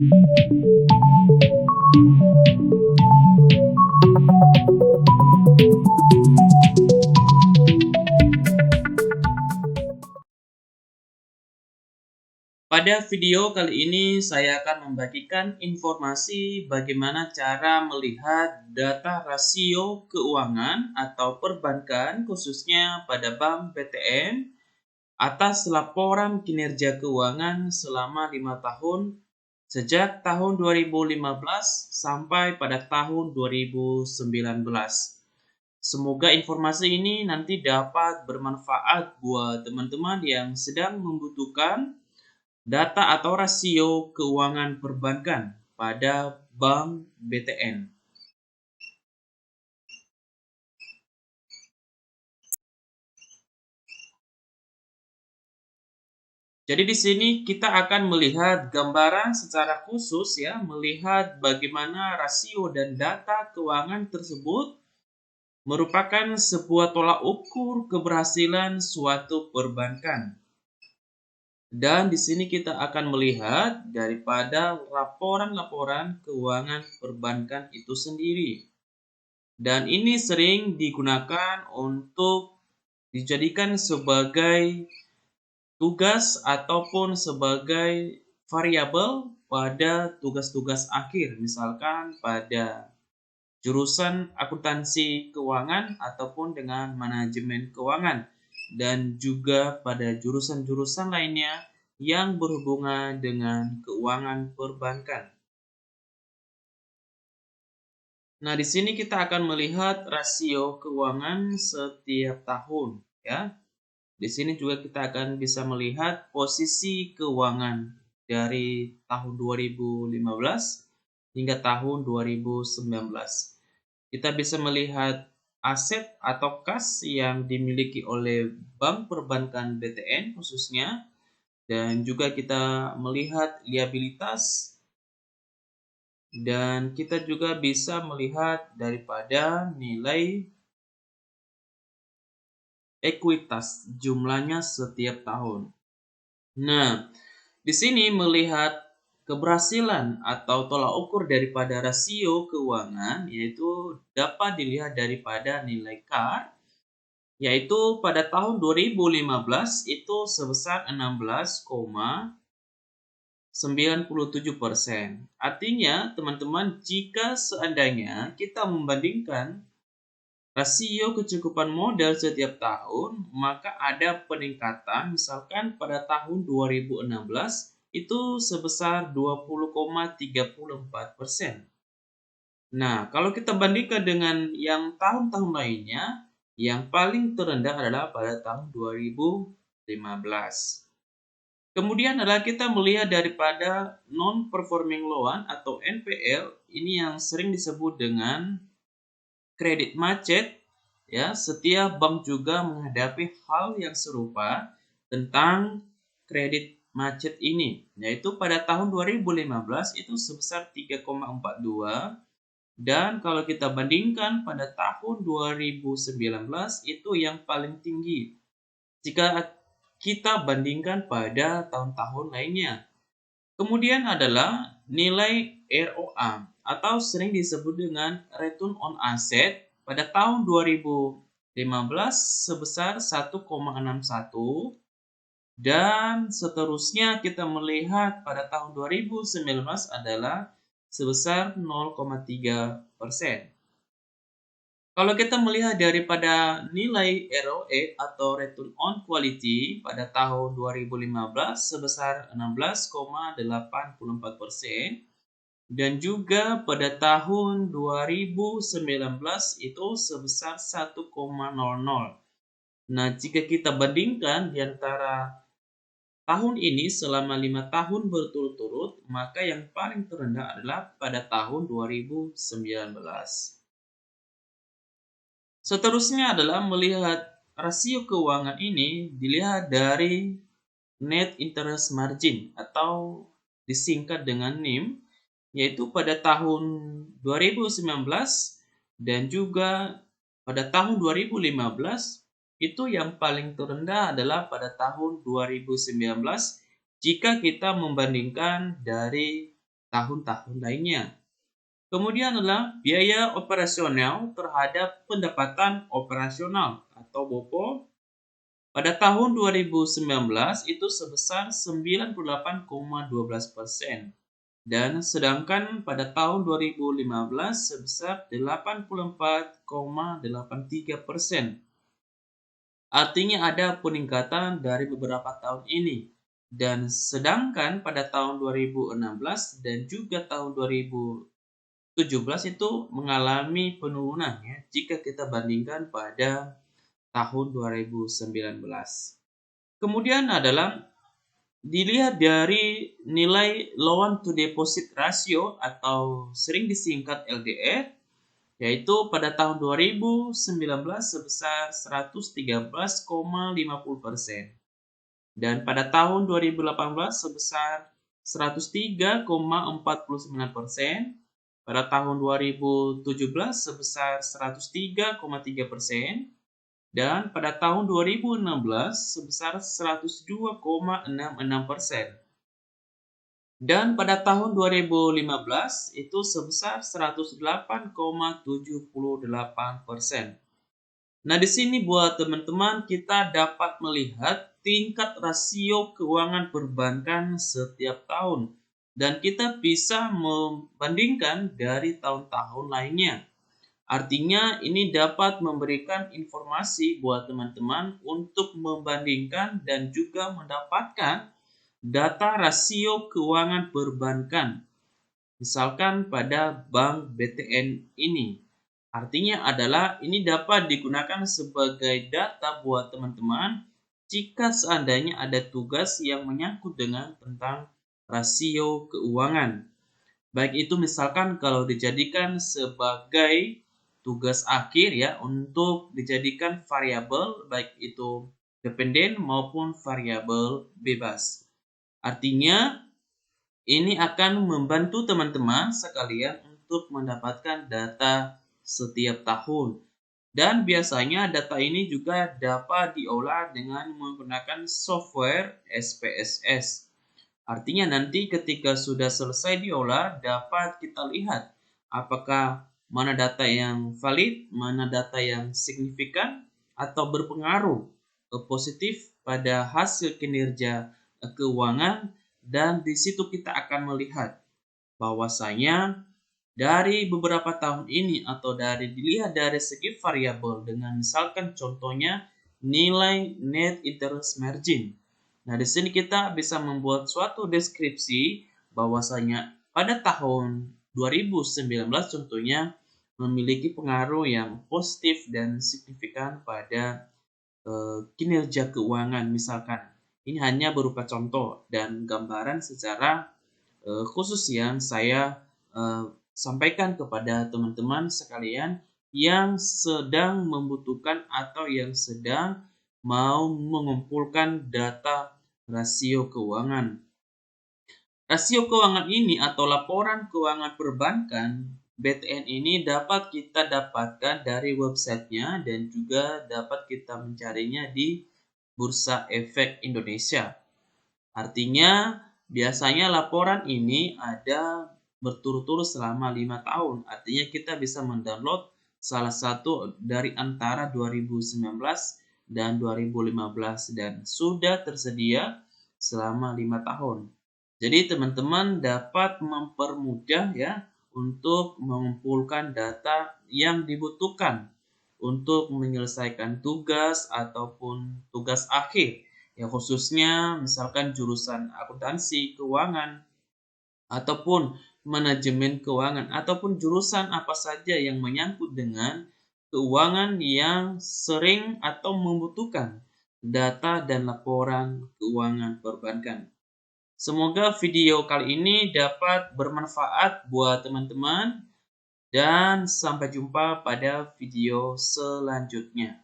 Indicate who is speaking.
Speaker 1: Pada video kali ini saya akan membagikan informasi bagaimana cara melihat data rasio keuangan atau perbankan khususnya pada Bank BTN atas laporan kinerja keuangan selama 5 tahun sejak tahun 2015 sampai pada tahun 2019. Semoga informasi ini nanti dapat bermanfaat buat teman-teman yang sedang membutuhkan data atau rasio keuangan perbankan pada Bank BTN. Jadi di sini kita akan melihat gambaran secara khusus ya, melihat bagaimana rasio dan data keuangan tersebut merupakan sebuah tolak ukur keberhasilan suatu perbankan. Dan di sini kita akan melihat daripada laporan-laporan keuangan perbankan itu sendiri. Dan ini sering digunakan untuk dijadikan sebagai tugas ataupun sebagai variabel pada tugas-tugas akhir. Misalkan pada jurusan akuntansi keuangan ataupun dengan manajemen keuangan. Dan juga pada jurusan-jurusan lainnya yang berhubungan dengan keuangan perbankan. Nah, di sini kita akan melihat rasio keuangan setiap tahun ya. Di sini juga kita akan bisa melihat posisi keuangan dari tahun 2015 hingga tahun 2019. Kita bisa melihat aset atau kas yang dimiliki oleh bank perbankan BTN khususnya, dan juga kita melihat liabilitas, dan kita juga bisa melihat daripada nilai ekuitas jumlahnya setiap tahun. Nah, di sini melihat keberhasilan atau tolak ukur daripada rasio keuangan yaitu dapat dilihat daripada nilai KAR, yaitu pada tahun 2015 itu sebesar 16,97%. Artinya, teman-teman, jika seandainya kita membandingkan rasio kecukupan modal setiap tahun, maka ada peningkatan. Misalkan pada tahun 2016 itu sebesar 20,34%. Nah, kalau kita bandingkan dengan yang tahun-tahun lainnya, yang paling terendah adalah pada tahun 2015. Kemudian adalah kita melihat daripada non-performing loan atau NPL, ini yang sering disebut dengan kredit macet. Ya, setiap bank juga menghadapi hal yang serupa tentang kredit macet ini, yaitu pada tahun 2015 itu sebesar 3,42, dan kalau kita bandingkan pada tahun 2019 itu yang paling tinggi jika kita bandingkan pada tahun-tahun lainnya. Kemudian adalah nilai ROA atau sering disebut dengan return on asset pada tahun 2015 sebesar 1,61, dan seterusnya kita melihat pada tahun 2019 adalah sebesar 0,3%. Kalau kita melihat daripada nilai ROE atau return on quality pada tahun 2015 sebesar 16,84%, dan juga pada tahun 2019 itu sebesar 1,00. Nah, jika kita bandingkan di antara tahun ini selama 5 tahun berturut-turut, maka yang paling terendah adalah pada tahun 2019. Seterusnya adalah melihat rasio keuangan ini dilihat dari net interest margin atau disingkat dengan NIM, yaitu pada tahun 2019 dan juga pada tahun 2015 itu yang paling terendah adalah pada tahun 2019 jika kita membandingkan dari tahun-tahun lainnya. Kemudian adalah biaya operasional terhadap pendapatan operasional atau BOPO pada tahun 2019 itu sebesar 98,12%. Dan sedangkan pada tahun 2015 sebesar 84,83%. Artinya ada peningkatan dari beberapa tahun ini. Dan sedangkan pada tahun 2016 dan juga tahun 2017 itu mengalami penurunan ya jika kita bandingkan pada tahun 2019. Kemudian adalah dilihat dari nilai loan to deposit ratio atau sering disingkat LDR, yaitu pada tahun 2019 sebesar 113,50% dan pada tahun 2018 sebesar 103,49%, pada tahun 2017 sebesar 103,3%, dan pada tahun 2016 sebesar 102,66%. Dan pada tahun 2015 itu sebesar 108,78%. Nah, di sini buat teman-teman kita dapat melihat tingkat rasio keuangan perbankan setiap tahun dan kita bisa membandingkan dari tahun-tahun lainnya. Artinya ini dapat memberikan informasi buat teman-teman untuk membandingkan dan juga mendapatkan data rasio keuangan perbankan. Misalkan pada Bank BTN ini. Artinya adalah ini dapat digunakan sebagai data buat teman-teman jika seandainya ada tugas yang menyangkut dengan tentang rasio keuangan. Baik itu misalkan kalau dijadikan sebagai tugas akhir ya untuk dijadikan variabel baik itu dependen maupun variabel bebas. Artinya ini akan membantu teman-teman sekalian untuk mendapatkan data setiap tahun. Dan biasanya data ini juga dapat diolah dengan menggunakan software SPSS. Artinya nanti ketika sudah selesai diolah dapat kita lihat apakah mana data yang valid, mana data yang signifikan atau berpengaruh positif pada hasil kinerja keuangan, dan di situ kita akan melihat bahwasanya dari beberapa tahun ini atau dilihat dari segi variabel dengan misalkan contohnya nilai net interest margin. Nah, di sini kita bisa membuat suatu deskripsi bahwasanya pada tahun 2019 contohnya memiliki pengaruh yang positif dan signifikan pada kinerja keuangan misalkan. Ini hanya berupa contoh dan gambaran secara khusus yang saya sampaikan kepada teman-teman sekalian yang sedang membutuhkan atau yang sedang mau mengumpulkan data rasio keuangan. Rasio keuangan ini atau laporan keuangan perbankan BTN ini dapat kita dapatkan dari websitenya dan juga dapat kita mencarinya di Bursa Efek Indonesia. Artinya biasanya laporan ini ada berturut-turut selama 5 tahun. Artinya kita bisa mendownload salah satu dari antara 2019 dan 2015 dan sudah tersedia selama 5 tahun. Jadi teman-teman dapat mempermudah ya untuk mengumpulkan data yang dibutuhkan untuk menyelesaikan tugas ataupun tugas akhir. Ya khususnya misalkan jurusan akuntansi keuangan ataupun manajemen keuangan ataupun jurusan apa saja yang menyangkut dengan keuangan yang sering atau membutuhkan data dan laporan keuangan perbankan. Semoga video kali ini dapat bermanfaat buat teman-teman dan sampai jumpa pada video selanjutnya.